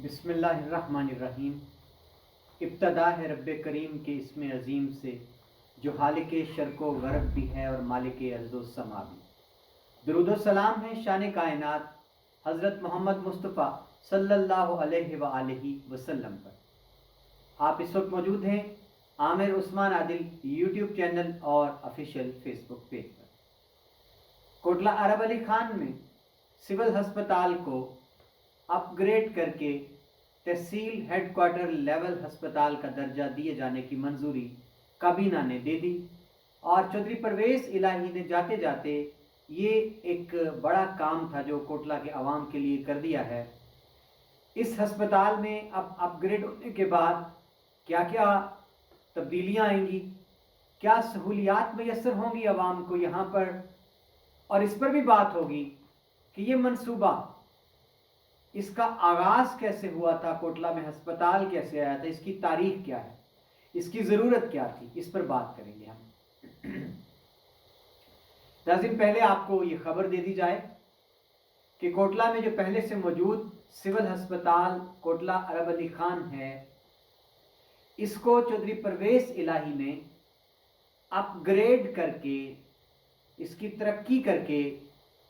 बिस्मिल्लाहिर्रहमानिर्रहीम। इब्तदा है रब्बे करीम के इसमें अज़ीम से, जो हालिके शर्को गरब भी है और मालिके अर्ज़ो समा भी। दुरूद व सलाम है शान कायनात हज़रत मोहम्मद मुस्तफ़ा सल्लल्लाहु अलैहि व आलिहि वसल्लम पर। आप इस वक्त मौजूद हैं आमिर उस्मान आदिल यूट्यूब चैनल और ऑफिशियल फेसबुक पेज पर। कोटला अरब अली खान में सिविल अस्पताल को अपग्रेड करके तहसील हेडक्वार्टर लेवल अस्पताल का दर्जा दिए जाने की मंजूरी काबीना ने दे दी और चौधरी परवेज़ इलाही ने जाते जाते ये एक बड़ा काम था जो कोटला के अवाम के लिए कर दिया है। इस अस्पताल में अब अपग्रेड होने के बाद क्या क्या तब्दीलियां आएंगी, क्या सहूलियात मैसर होंगी अवाम को यहाँ पर, और इस पर भी बात होगी कि ये मंसूबा, इसका आगाज़ कैसे हुआ था, कोटला में अस्पताल कैसे आया था, इसकी तारीख क्या है, इसकी ज़रूरत क्या थी, इस पर बात करेंगे हम। नाज़रीन, पहले आपको ये खबर दे दी जाए कि कोटला में जो पहले से मौजूद सिविल अस्पताल कोटला अरब अली खान है, इसको चौधरी परवेज़ इलाही ने अपग्रेड करके, इसकी तरक्की करके,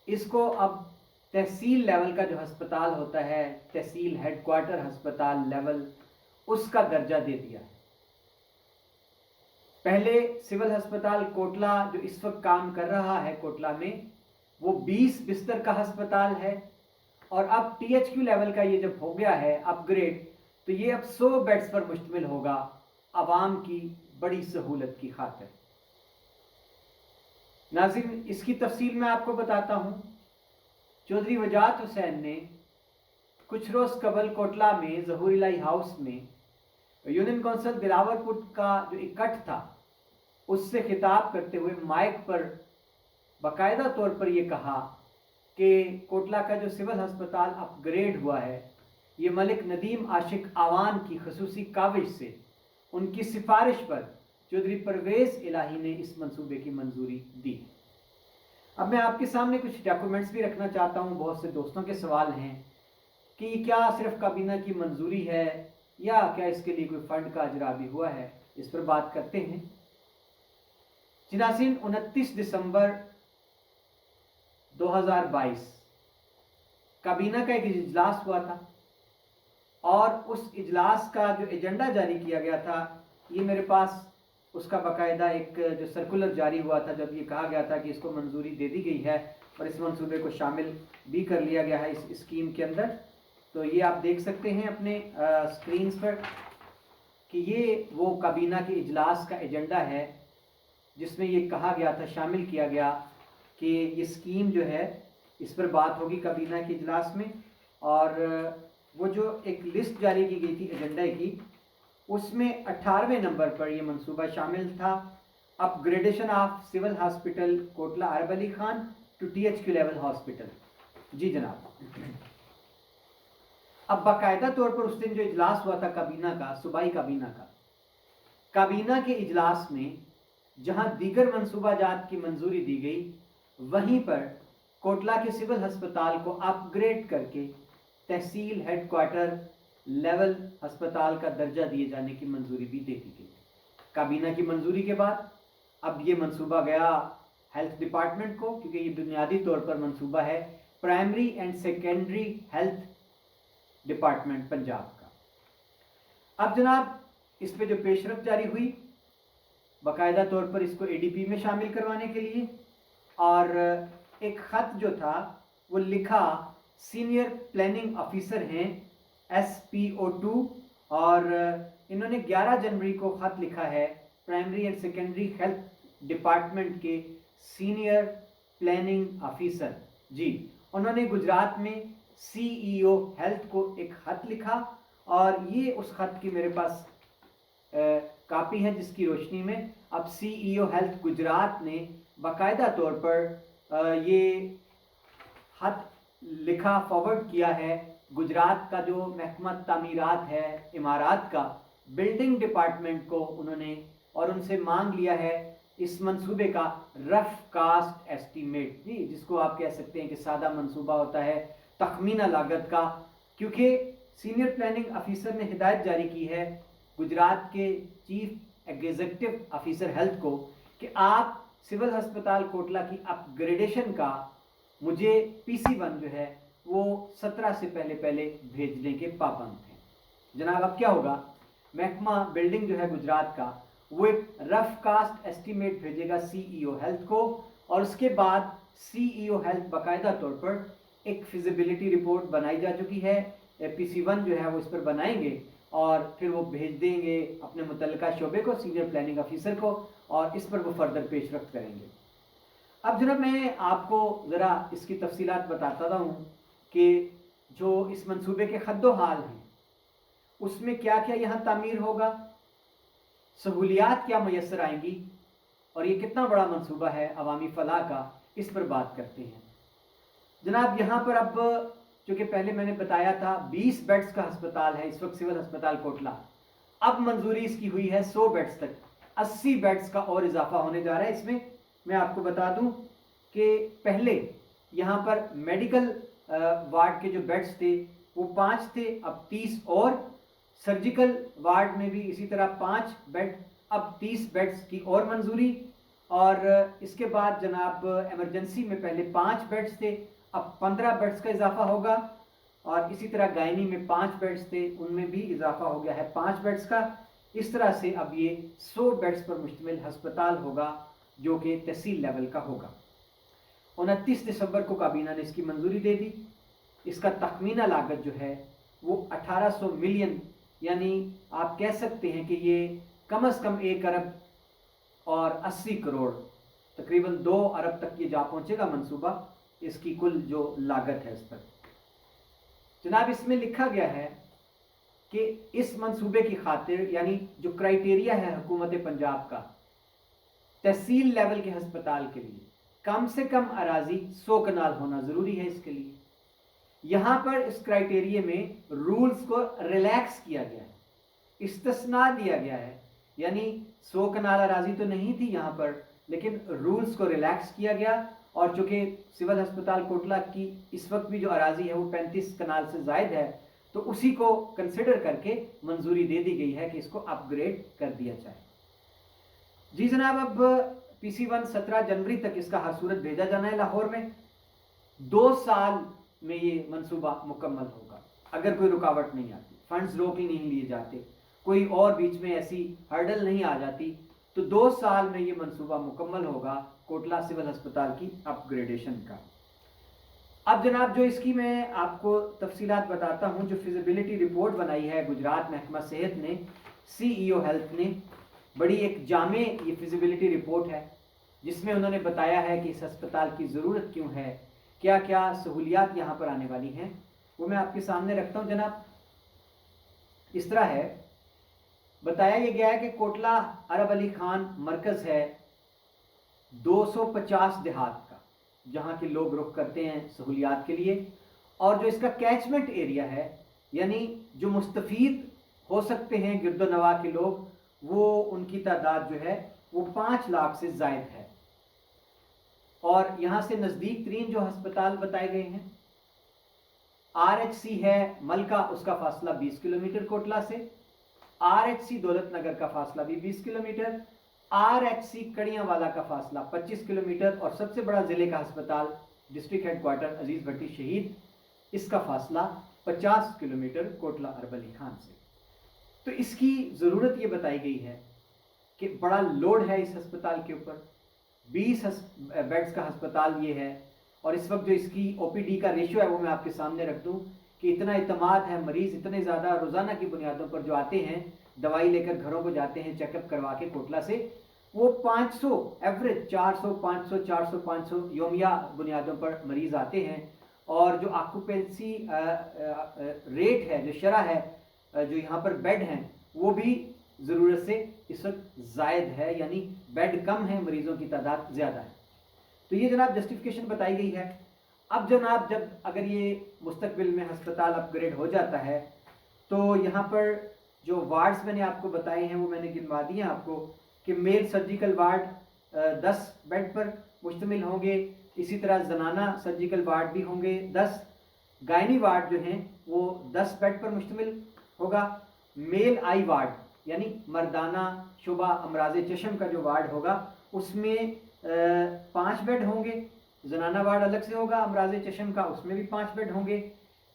इसको अब तहसील लेवल का जो अस्पताल होता है, तहसील हेडक्वार्टर अस्पताल लेवल, उसका दर्जा दे दिया है। पहले सिविल अस्पताल कोटला जो इस वक्त काम कर रहा है कोटला में, वो 20 बिस्तर का अस्पताल है और अब टीएचक्यू लेवल का ये जब हो गया है अपग्रेड, तो ये अब 100 बेड्स पर मुश्तमिल होगा आवाम की बड़ी सहूलत की खातिर। नाज़रीन, इसकी तफसील मैं आपको बताता हूँ। चौधरी वजात हुसैन ने कुछ रोज़ कबल कोटला में ज़हूर इलाही हाउस में यूनियन कौंसिल दिलावरपुर का जो इकट्ठ था, उससे खिताब करते हुए माइक पर बाकायदा तौर पर यह कहा कि कोटला का जो सिविल अस्पताल अपग्रेड हुआ है, ये मलिक नदीम आशिक आवान की खसूसी काविश से, उनकी सिफारिश पर चौधरी परवेज़ इलाही ने इस मंसूबे की मंजूरी दी। अब मैं आपके सामने कुछ डॉक्यूमेंट्स भी रखना चाहता हूँ। बहुत से दोस्तों के सवाल हैं कि क्या सिर्फ काबीना की मंजूरी है या क्या इसके लिए कोई फंड का अजरा भी हुआ है, इस पर बात करते हैं। नाज़रीन, 29 दिसंबर 2022 काबीना का एक इजलास हुआ था और उस इजलास का जो एजेंडा जारी किया गया था, ये मेरे पास उसका बाकायदा एक जो सर्कुलर जारी हुआ था, जब ये कहा गया था कि इसको मंजूरी दे दी गई है और इस मंसूबे को शामिल भी कर लिया गया है इस स्कीम के अंदर। तो ये आप देख सकते हैं अपने स्क्रीन पर कि ये वो काबीना के इजलास का एजेंडा है जिसमें ये कहा गया था, शामिल किया गया कि ये स्कीम जो है इस पर बात होगी काबीना के इजलास में। और वो जो एक लिस्ट जारी की गई थी एजेंडे की, उसमें 18वें नंबर पर यह मंसूबा शामिल था, upgradation of civil hospital Kotla Arab Ali Khan to THQ level hospital. जी जनाब। अब बाकायदा तौर पर उस दिन जो इजलास हुआ था काबीना का, सूबाई काबीना का, काबीना के इजलास में जहां दीगर मंसूबाजात की मंजूरी दी गई, वहीं पर कोटला के सिविल अस्पताल को अपग्रेड करके तहसील हेडक्वार्टर लेवल अस्पताल का दर्जा दिए जाने की मंजूरी भी दे दी गई। काबीना की मंजूरी के बाद अब ये मंसूबा गया हेल्थ डिपार्टमेंट को, क्योंकि ये बुनियादी तौर पर मंसूबा है primary and secondary health department Punjab का। अब जनाब, इस पे जो पेशरफ जारी हुई बाकायदा तौर पर इसको एडीपी में शामिल करवाने के लिए, और एक ख़त जो था वो लिखा सीनियर प्लानिंग ऑफिसर हैं SPO2, और इन्होंने 11 जनवरी को ख़त लिखा है primary and secondary health department के सीनियर प्लानिंग ऑफिसर। जी, उन्होंने गुजरात में CEO हेल्थ को एक ख़त लिखा और ये उस ख़त की मेरे पास कापी है, जिसकी रोशनी में अब CEO हेल्थ गुजरात ने बाकायदा तौर पर ये ख़त लिखा, फॉरवर्ड किया है गुजरात का जो महकमा तामीरात है इमारात का, बिल्डिंग डिपार्टमेंट को उन्होंने, और उनसे मांग लिया है इस मंसूबे का रफ कास्ट एस्टीमेट, जिसको आप कह सकते हैं कि सादा मंसूबा होता है, तखमीना लागत का, क्योंकि सीनियर प्लानिंग ऑफिसर ने हिदायत जारी की है गुजरात के चीफ एग्जीक्यूटिव ऑफिसर हेल्थ को कि आप सिविल अस्पताल कोटला की अपग्रेडेशन का मुझे PC1 जो है वो 17 से पहले भेजने के पाबंद हैं। जनाब अब क्या होगा, महकमा बिल्डिंग जो है गुजरात का वो एक रफ कास्ट एस्टीमेट भेजेगा CEO हेल्थ को, और उसके बाद CEO हेल्थ बाकायदा तौर पर एक फिजिबिलिटी रिपोर्ट बनाई जा चुकी है, PC1 जो है वो इस पर बनाएंगे और फिर वो भेज देंगे अपने मुतल्लिका शोबे को, सीनियर प्लानिंग ऑफिसर को, और इस पर वो फर्दर पेशरफ्त करेंगे। अब जनाब मैं आपको ज़रा इसकी तफसीलात बताता हूँ कि जो इस मंसूबे के खद्दो हाल हैं उसमें क्या क्या यहाँ तामीर होगा, सहूलियात क्या मैसर आएंगी, और ये कितना बड़ा मंसूबा है अवामी फलाह का, इस पर बात करते हैं। जनाब यहाँ पर अब चूँकि पहले मैंने बताया था 20 बेड्स का अस्पताल है इस वक्त सिविल अस्पताल कोटला, अब मंजूरी इसकी हुई है 100 बेड्स तक, 80 बेड्स का और इजाफा होने जा रहा है। इसमें मैं आपको बता दूं कि पहले यहाँ पर मेडिकल वार्ड के जो बेड्स थे वो 5 थे, अब 30, और सर्जिकल वार्ड में भी इसी तरह 5 बेड, अब 30 बेड्स की और मंजूरी। और इसके बाद जनाब इमरजेंसी में पहले 5 बेड्स थे, अब 15 बेड्स का इजाफा होगा, और इसी तरह गायनी में 5 बेड्स थे, उनमें भी इजाफा हो गया है 5 बेड्स का। इस तरह से अब ये 100 बेड्स पर मुश्तमिल अस्पताल होगा जो कि तहसील लेवल का होगा। 29 दिसंबर को काबीना ने इसकी मंजूरी दे दी। इसका तखमीना लागत जो है वो 1800 मिलियन, यानी आप कह सकते हैं कि ये कम से कम 1 अरब और 80 करोड़, तकरीबन 2 अरब तक ये जा पहुंचेगा मंसूबा, इसकी कुल जो लागत है इस पर। जनाब इसमें लिखा गया है कि इस मंसूबे की खातिर, यानी जो क्राइटेरिया है हुकूमत पंजाब का तहसील लेवल के अस्पताल के लिए, कम से कम अराजी 100 कनाल होना ज़रूरी है। इसके लिए यहाँ पर इस क्राइटेरिया में रूल्स को रिलैक्स किया गया है, इस्तिस्ना दिया गया है, यानी 100 कनाल अराजी तो नहीं थी यहाँ पर, लेकिन रूल्स को रिलैक्स किया गया। और चूँकि सिविल अस्पताल कोटला की इस वक्त भी जो अराजी है वो 35 कनाल से ज़ायद है, तो उसी को कंसिडर करके मंजूरी दे दी गई है कि इसको अपग्रेड कर दिया जाए। जी जनाब, अब PC1 17 जनवरी तक इसका हर सूरत भेजा जाना है लाहौर में। 2 साल में ये मंसूबा मुकम्मल होगा अगर कोई रुकावट नहीं आती, फंड्स रोक नहीं लिए जाते, कोई और बीच में ऐसी हर्डल नहीं आ जाती, तो 2 साल में ये मंसूबा मुकम्मल होगा कोटला सिविल अस्पताल की अपग्रेडेशन का। अब जनाब जो इसकी मैं आपको तफसीलात बताता हूँ, जो फिजिबिलिटी रिपोर्ट बनाई है गुजरात महकमा सेहत ने, CEO हेल्थ ने, बड़ी एक जामे ये फिजिबिलिटी रिपोर्ट है जिसमें उन्होंने बताया है कि इस अस्पताल की ज़रूरत क्यों है, क्या क्या सहूलियात यहाँ पर आने वाली हैं, वो मैं आपके सामने रखता हूँ। जनाब इस तरह है, बताया ये गया है कि कोटला अरब अली खान मरकज़ है 250 देहात का, जहाँ के लोग रुख करते हैं सहूलियात के लिए, और जो इसका कैचमेंट एरिया है, यानी जो मुस्तफ़ीद हो सकते हैं गिरदोनवा के लोग, वो उनकी तादाद जो है वो 5 लाख से ज़ायद है। और यहाँ से नज़दीक तरीन जो अस्पताल बताए गए हैं, RHC है मलका, उसका फासला 20 किलोमीटर कोटला से, RHC दौलत नगर का फासला भी 20 किलोमीटर, RHC कड़ियांवाला का फासला 25 किलोमीटर, और सबसे बड़ा ज़िले का अस्पताल डिस्ट्रिक्ट हेडक्वार्टर अजीज़ भट्टी शहीद, इसका फासला 50 किलोमीटर कोटला अरब अली खान से। तो इसकी ज़रूरत ये बताई गई है कि बड़ा लोड है इस अस्पताल के ऊपर, 20 बेड्स का अस्पताल ये है, और इस वक्त जो इसकी OPD का रेशियो है वो मैं आपके सामने रख दूं कि इतना इतमाद है, मरीज़ इतने ज़्यादा रोज़ाना की बुनियादों पर जो आते हैं, दवाई लेकर घरों को जाते हैं चेकअप करवा के कोटला से, वो 500 एवरेज 400 500 400 500 योमिया बुनियादों पर मरीज़ आते हैं। और जो ऑक्यूपेंसी रेट है, जो शरह है, जो यहाँ पर बेड हैं, वो भी ज़रूरत से इस वक्त ज़ायद है, यानी बेड कम है, मरीज़ों की तादाद ज़्यादा है। तो ये जनाब जस्टिफिकेशन बताई गई है। अब जनाब जब अगर ये मुस्तकबिल में अस्पताल अपग्रेड हो जाता है, तो यहाँ पर जो वार्ड्स मैंने आपको बताए हैं वो मैंने गिनवा दिए हैं आपको, कि मेल सर्जिकल वार्ड 10 बेड पर मुश्तमिल होंगे, इसी तरह जनाना सर्जिकल वार्ड भी होंगे 10, गायनी वार्ड जो है वो 10 बेड पर मुश्तमिल होगा। मेल आई वार्ड यानी मर्दाना शुबा अमराज चशम का जो वार्ड होगा उसमें 5 बेड होंगे। जनाना वार्ड अलग से होगा अमराज चशम का, उसमें भी 5 बेड होंगे।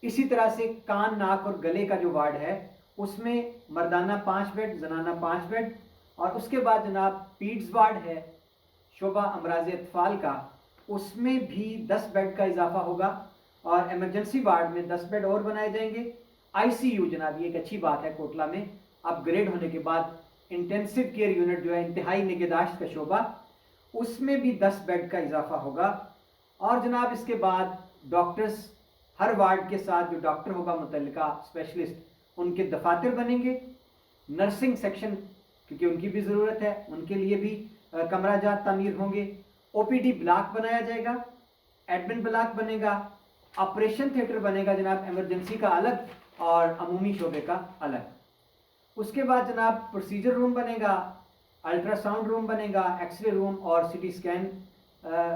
इसी तरह से कान नाक और गले का जो वार्ड है उसमें मर्दाना 5 बेड, जनाना 5 बेड। और उसके बाद जनाब पीड्स वार्ड है शोबा अमराज अतफाल का, उसमें भी 10 बेड का इजाफा होगा। और एमरजेंसी वार्ड में 10 बेड और बनाए जाएंगे। आईसीयू जनाब ये एक अच्छी बात है कोटला में अपग्रेड होने के बाद इंटेंसिव केयर यूनिट जो है इंतहाई निगहदाश्त का शोबा, उसमें भी 10 बेड का इजाफा होगा। और जनाब इसके बाद डॉक्टर्स हर वार्ड के साथ जो डॉक्टर होगा मुतल्लिका स्पेशलिस्ट उनके दफातर बनेंगे। नर्सिंग सेक्शन क्योंकि उनकी भी ज़रूरत है, उनके लिए भी कमरा जात तामीर होंगे। ओपीडी ब्लॉक बनाया जाएगा, एडमिन ब्लॉक बनेगा, ऑपरेशन थिएटर बनेगा जनाब एमरजेंसी का अलग और अमूमी शोबे का अलग। उसके बाद जनाब प्रोसीजर रूम बनेगा, अल्ट्रासाउंड रूम बनेगा, एक्सरे रूम और सिटी स्कैन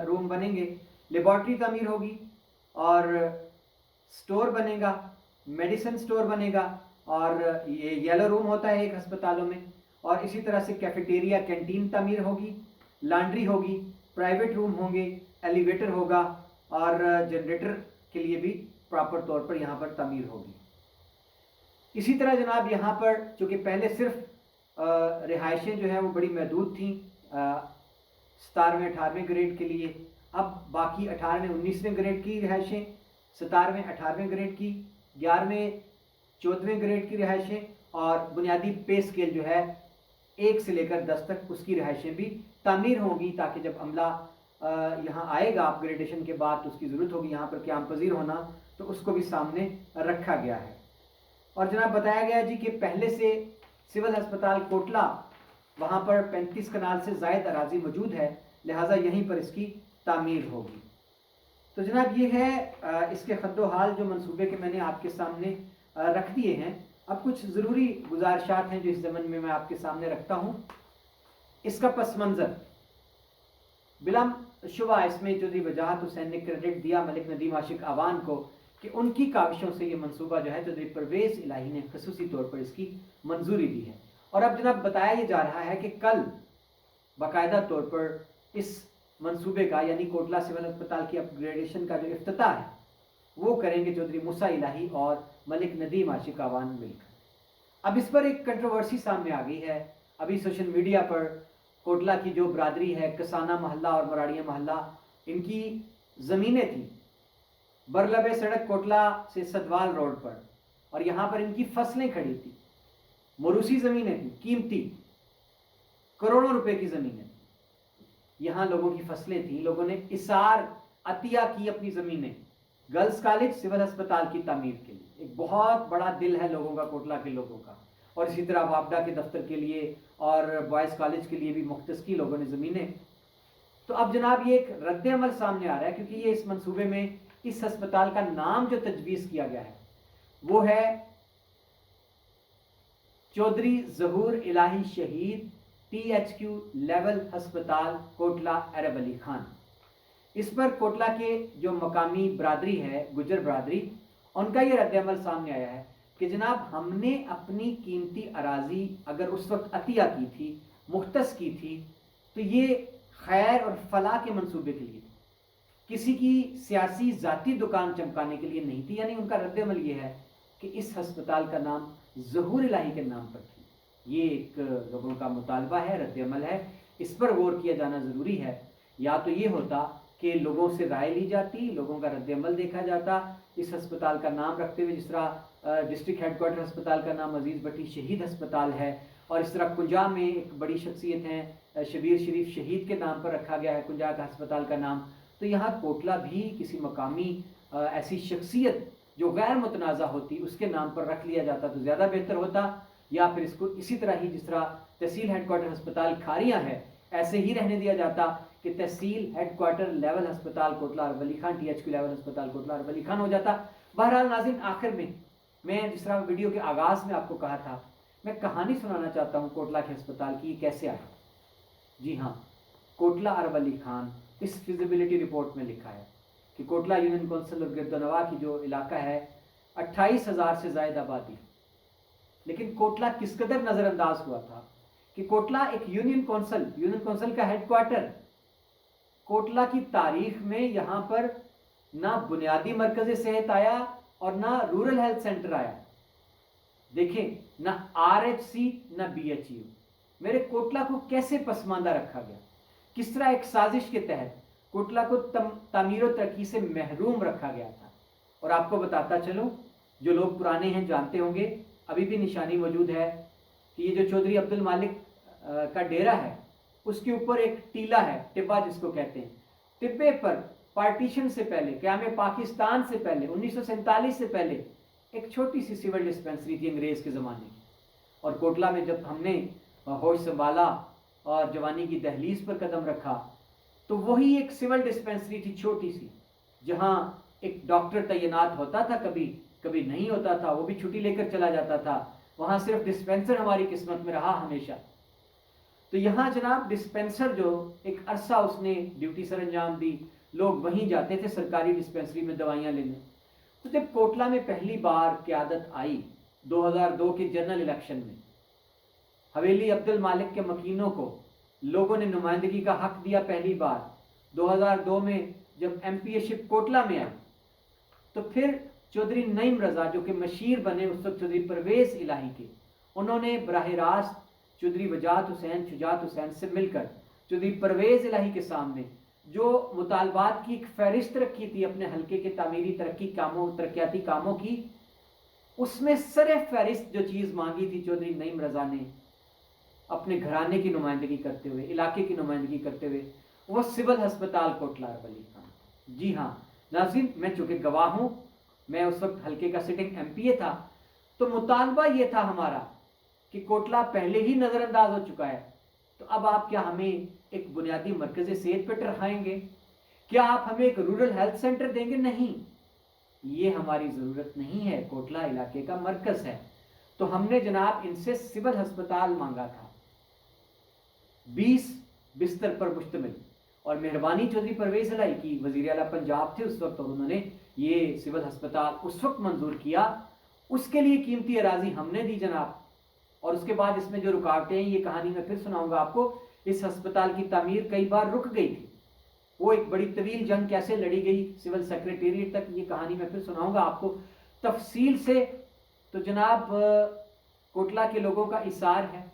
रूम बनेंगे। लेबॉर्ट्री तामीर होगी और स्टोर बनेगा, मेडिसिन स्टोर बनेगा। और ये येलो रूम होता है एक अस्पतालों में। और इसी तरह से कैफेटेरिया कैंटीन तामीर होगी, लॉन्ड्री होगी, प्राइवेट रूम होंगे, एलिवेटर होगा और जनरेटर के लिए भी प्रॉपर तौर पर यहाँ पर तामीर होगी। इसी तरह जनाब यहाँ पर चूँकि पहले सिर्फ रिहाइशें जो हैं वो बड़ी महदूद थी 17वें 18वें ग्रेड के लिए, अब बाकी 18वें 19वें ग्रेड की रिहाइशें, 17वें 18वें ग्रेड की, 11वें 14वें ग्रेड की रिहाइशें और बुनियादी पे स्केल जो है 1 से लेकर 10 तक उसकी रिहाइशें भी तामीर होंगी, ताकि जब अमला यहाँ आएगा अपग्रेडेशन के बाद तो उसकी ज़रूरत होगी यहाँ पर क़याम पजीर होना, तो उसको भी सामने रखा गया है। और जनाब बताया गया जी कि पहले से सिविल अस्पताल कोटला वहाँ पर 35 कनाल से ज़ायद अराजी मौजूद है, लिहाजा यहीं पर इसकी तामीर होगी। तो जनाब ये है इसके खद्दो हाल जो मंसूबे के मैंने आपके सामने रख दिए हैं। अब कुछ ज़रूरी गुजारिशात हैं जो इस ज़मन में मैं आपके सामने रखता हूँ। इसका पस मंज़र बिला शुबा इसमें चौधरी वजाहत हुसैन ने क्रेडिट दिया मलिक नदीम आशिक आवान को कि उनकी काविशों से ये मंसूबा जो है चौधरी परवेज़ इलाही ने खसूसी तौर पर इसकी मंजूरी दी है। और अब जनाब बताया ये जा रहा है कि कल बाकायदा तौर पर इस मंसूबे का यानी कोटला सिविल अस्पताल की अपग्रेडेशन का जो इफ्तिताह है वो करेंगे चौधरी मूसा इलाही और मलिक नदीम आशिक आवान मिलकर। अब इस पर एक कंट्रोवर्सी सामने आ गई है। अभी सोशल मीडिया पर कोटला की जो बरादरी है, कसाना मोहल्ला और मराड़िया मोहल्ला, इनकी ज़मीनें थी बरलब सड़क कोटला से सदवाल रोड पर, और यहाँ पर इनकी फसलें खड़ी थी, मरूसी ज़मीनें थी, कीमती करोड़ों रुपए की ज़मीनें, यहाँ लोगों की फसलें थी। लोगों ने इसार अतिया की अपनी ज़मीनें गर्ल्स कॉलेज सिविल अस्पताल की तामीर के लिए। एक बहुत बड़ा दिल है लोगों का, कोटला के लोगों का। और इसी तरह वापडा के दफ्तर के लिए और बॉयज़ कॉलेज के लिए भी मुख्तस की लोगों ने ज़मीनें। तो अब जनाब ये एक रद्द अमल सामने आ रहा है, क्योंकि ये इस मंसूबे में इस अस्पताल का नाम जो तजवीज़ किया गया है वो है चौधरी ज़हूर इलाही शहीद THQ लेवल अस्पताल कोटला अरब अली खान। इस पर कोटला के जो मकामी बरादरी है, गुजर बरादरी, उनका ये रद्द-ए-अमल सामने आया है कि जनाब हमने अपनी कीमती अराजी अगर उस वक्त अतिया की थी, मुख्तस की थी, तो ये खैर और फलाह के मंसूबे के लिए, किसी की सियासी ज़ाती दुकान चमकाने के लिए नहीं थी। यानी उनका रद्द-ए-अमल ये है कि इस अस्पताल का नाम ज़हूर इलाही के नाम पर थी। ये एक लोगों का मुतालबा है, रद्द-ए-अमल है, इस पर गौर किया जाना ज़रूरी है। या तो ये होता कि लोगों से राय ली जाती, लोगों का रद्द-ए-अमल देखा जाता, इस अस्पताल का नाम रखते हुए, जिस तरह डिस्ट्रिक्ट हेडक्वार्टर अस्पताल का नाम अजीज़ भट्टी शहीद अस्पताल है, और इस तरह कुंजा में एक बड़ी शख्सियत हैं शबीर शरीफ शहीद के नाम पर रखा गया है कुंजा का अस्पताल का नाम। तो यहाँ कोटला भी किसी मकामी ऐसी शख्सियत जो गैर मुतनाज़ा होती उसके नाम पर रख लिया जाता तो ज़्यादा बेहतर होता, या फिर इसको इसी तरह ही जिस तरह तहसील हेडक्वार्टर अस्पताल खारियाँ है ऐसे ही रहने दिया जाता कि तहसील हेडक्वार्टर लेवल अस्पताल कोटला अरब अली खान, THQ लेवल अस्पताल कोटला अरब अली खान हो जाता। बहरहाल नाज़रीन, आखिर में मैं जिस तरह वीडियो के आगाज़ में आपको कहा था, मैं कहानी सुनाना चाहता हूँ कोटला के अस्पताल की कैसे आया। जी हाँ, कोटला अरब अली खान इस फिजिबिलिटी रिपोर्ट में लिखा है कि कोटला यूनियन कौंसिल और गिरदोनवा की जो इलाका है 28,000 से ज़ायद आबादी, लेकिन कोटला किस कदर नज़रअंदाज हुआ था कि कोटला एक यूनियन कौंसिल का हेडक्वार्टर, कोटला की तारीख में यहाँ पर ना बुनियादी मरकज़ सेहत आया और ना रूरल हेल्थ सेंटर आया। देखें, ना RHC ना BHU। मेरे कोटला को कैसे पसमानदा रखा गया, किस तरह एक साजिश के तहत कोटला को तामीर और तरक्की से महरूम रखा गया था। और आपको बताता चलूं, जो लोग पुराने हैं जानते होंगे, अभी भी निशानी मौजूद है कि ये जो चौधरी अब्दुल मालिक का डेरा है उसके ऊपर एक टीला है, टिब्बा जिसको कहते हैं। टिब्बे पर पार्टीशन से पहले, क़याम पाकिस्तान से पहले, 1947 से पहले एक छोटी सी सिविल डिस्पेंसरी थी अंग्रेज़ के ज़माने की। और कोटला में जब हमने होश संभाला और जवानी की दहलीज पर कदम रखा तो वही एक सिविल डिस्पेंसरी थी छोटी सी, जहाँ एक डॉक्टर तैनात होता था, कभी कभी नहीं होता था, वो भी छुट्टी लेकर चला जाता था। वहाँ सिर्फ डिस्पेंसर हमारी किस्मत में रहा हमेशा। तो यहाँ जनाब डिस्पेंसर जो एक अरसा उसने ड्यूटी सर अंजाम दी, लोग वहीं जाते थे सरकारी डिस्पेंसरी में दवाइयाँ लेने। तो जब कोटला में पहली बार क़यादत आई 2002 के जनरल इलेक्शन में, हवेली अब्दुल मालिक के मकीनों को लोगों ने नुमाइंदगी का हक दिया पहली बार 2002 में जब MPA कोटला में आई, तो फिर चौधरी नईम रज़ा जो कि मशीर बने उस वक्त चौधरी परवेज़ इलाही के, उन्होंने बराह रास्त चौधरी वजाहत हुसैन, शुजात हुसैन से मिलकर चौधरी परवेज़ इलाही के सामने जो मुतालबात की एक फहरिस्त रखी थी अपने हल्के के तामीरी तरक्याती कामों की, उसमें सरे फहरिस्त जो चीज़ मांगी थी चौधरी नईम रज़ा ने अपने घराने की नुमाइंदगी करते हुए, इलाके की नुमाइंदगी करते हुए, वो सिविल हस्पताल कोटला अरवली का। जी हाँ नाज़रीन, मैं चूँकि गवाह हूँ, मैं उस वक्त हल्के का सिटिंग MPA था, तो मुतालबा ये था हमारा कि कोटला पहले ही नज़रअंदाज हो चुका है, तो अब आप क्या हमें एक बुनियादी मरकज़ सेहत पे टरहाएंगे? क्या आप हमें एक रूरल हेल्थ सेंटर देंगे? नहीं, ये हमारी ज़रूरत नहीं है, कोटला इलाके का मरकज़ है। तो हमने जनाब इनसे सिविल हस्पताल मांगा था 20 बिस्तर पर मुश्तमिल, और मेहरबानी चौधरी परवेज़ इलाही की वज़ीर आला पंजाब थे उस वक्त, और उन्होंने ये सिविल हस्पताल उस वक्त मंजूर किया। उसके लिए कीमती अराजी हमने दी जनाब। और उसके बाद इसमें जो रुकावटें हैं, ये कहानी मैं फिर सुनाऊंगा आपको। इस हस्पताल की तामीर कई बार रुक गई थी, वो एक बड़ी तवील जंग कैसे लड़ी गई सिविल सेक्रेटेरिएट तक, ये कहानी मैं फिर सुनाऊंगा आपको तफसील से। तो जनाब कोटला के लोगों का इसार है,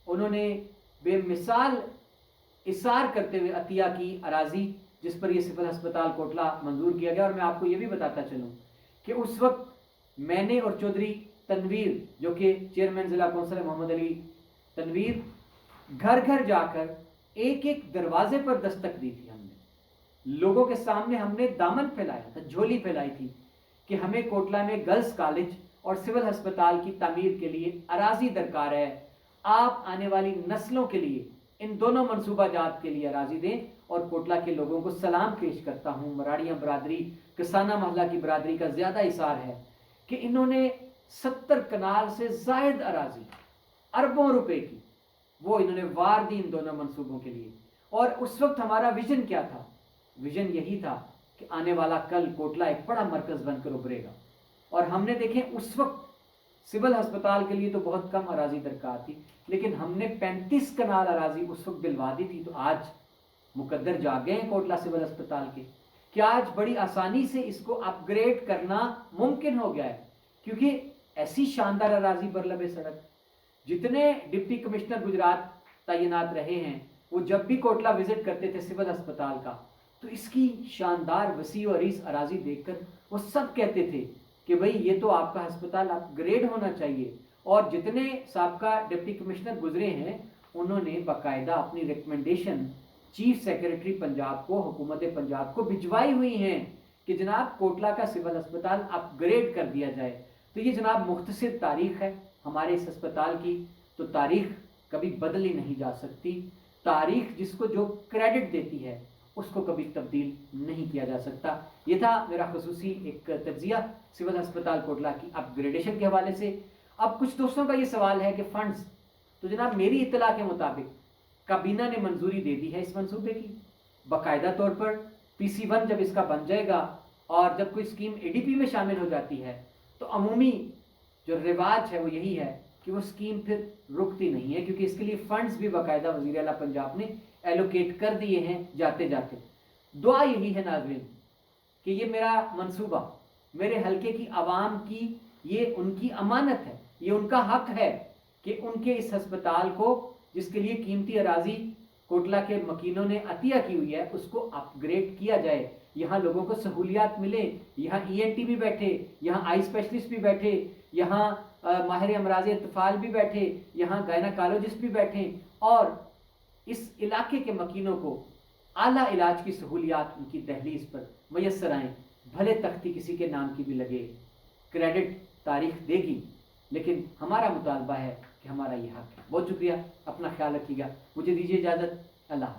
उन्होंने बेमिसाल इसार करते हुए अतिया की अराजी जिस पर यह सिविल हस्पताल कोटला मंजूर किया गया। और मैं आपको ये भी बताता चलूँ कि उस वक्त मैंने और चौधरी तनवीर जो कि चेयरमैन ज़िला कौंसिल मोहम्मद अली तनवीर, घर घर जाकर एक एक दरवाजे पर दस्तक दी थी। हमने लोगों के सामने हमने दामन फैलाया था, झोली फैलाई थी कि हमें कोटला में गर्ल्स कॉलेज और सिविल हस्पताल की तामीर के लिए अराजी दरकार है। आप आने वाली नस्लों के लिए इन दोनों मनसूबा जात के लिए अराजी दें। और कोटला के लोगों को सलाम पेश करता हूँ, मराड़िया बरादरी, किसाना महला की बरादरी का ज़्यादा इसार है कि इन्होंने 70 कनाल से ज़ायद अराजी, अरबों रुपए की, वो इन्होंने वार दी इन दोनों मनसूबों के लिए। और उस वक्त हमारा विजन क्या था? विजन यही था कि आने वाला कल कोटला एक बड़ा मरकज़ बनकर उभरेगा। और हमने देखें उस वक्त सिविल हस्पताल के लिए तो बहुत कम अराजी दरकार थी, लेकिन हमने 35 कनाल अराजी उस वक्त दिलवा दी थी। तो आज मुकद्दर जाग गए हैं कोटला सिविल अस्पताल के कि आज बड़ी आसानी से इसको अपग्रेड करना मुमकिन हो गया है, क्योंकि ऐसी शानदार अराजी बरलबे सड़क। जितने डिप्टी कमिश्नर गुजरात तैनात रहे हैं, वो जब भी कोटला विजिट करते थे सिविल अस्पताल का, तो इसकी शानदार वसी और इस अराजी देखकर वो सब कहते थे कि भाई ये तो आपका अस्पताल अपग्रेड होना चाहिए। और जितने साबका डिप्टी कमिश्नर गुजरे हैं, उन्होंने बाकायदा अपनी रिकमेंडेशन चीफ सेक्रेटरी पंजाब को, हुकूमत पंजाब को भिजवाई हुई हैं कि जनाब कोटला का सिविल अस्पताल अपग्रेड कर दिया जाए। तो ये जनाब मुख्तसर तारीख है हमारे इस अस्पताल की, तो तारीख कभी बदली नहीं जा सकती। तारीख जिसको जो क्रेडिट देती है उसको कभी तब्दील नहीं किया जा सकता। ये था मेरा खुसूसी एक तज्जिया सिविल अस्पताल कोटला की अपग्रेडेशन के हवाले से। अब कुछ दोस्तों का ये सवाल है कि फंड्स, तो जनाब मेरी इत्तला के मुताबिक काबीना ने मंजूरी दे दी है इस मंसूबे की, बाकायदा तौर पर PC1 जब इसका बन जाएगा और जब कोई स्कीम ADP में शामिल हो जाती है तो अमूमी जो रिवाज है वो यही है कि वो स्कीम फिर रुकती नहीं है, क्योंकि इसके लिए फंड्स भी बाकायदा वज़ीर आला पंजाब ने एलोकेट कर दिए हैं जाते जाते। दुआ यही है नाज़रीन कि ये मेरा मंसूबा मेरे हलके की आवाम की, ये उनकी अमानत है, ये उनका हक है कि उनके इस अस्पताल को, जिसके लिए कीमती अराजी कोटला के मकीनों ने अतिया की हुई है, उसको अपग्रेड किया जाए, यहाँ लोगों को सहूलियात मिले, यहाँ ENT भी बैठे, यहाँ आई स्पेशलिस्ट भी बैठे, यहाँ माहिर अमराज इत्तफाल भी बैठे, यहाँ गायनाकोलॉजिस्ट भी बैठे और इस इलाके के मकीनों को आला इलाज की सहूलियात उनकी दहलीज पर मैसर आएँ। भले तख्ती किसी के नाम की भी लगे, क्रेडिट तारीख देगी, लेकिन हमारा मुतालबा है कि हमारा ये हक है। बहुत शुक्रिया, अपना ख्याल रखिएगा, मुझे दीजिए इजाज़त, अल्लाह।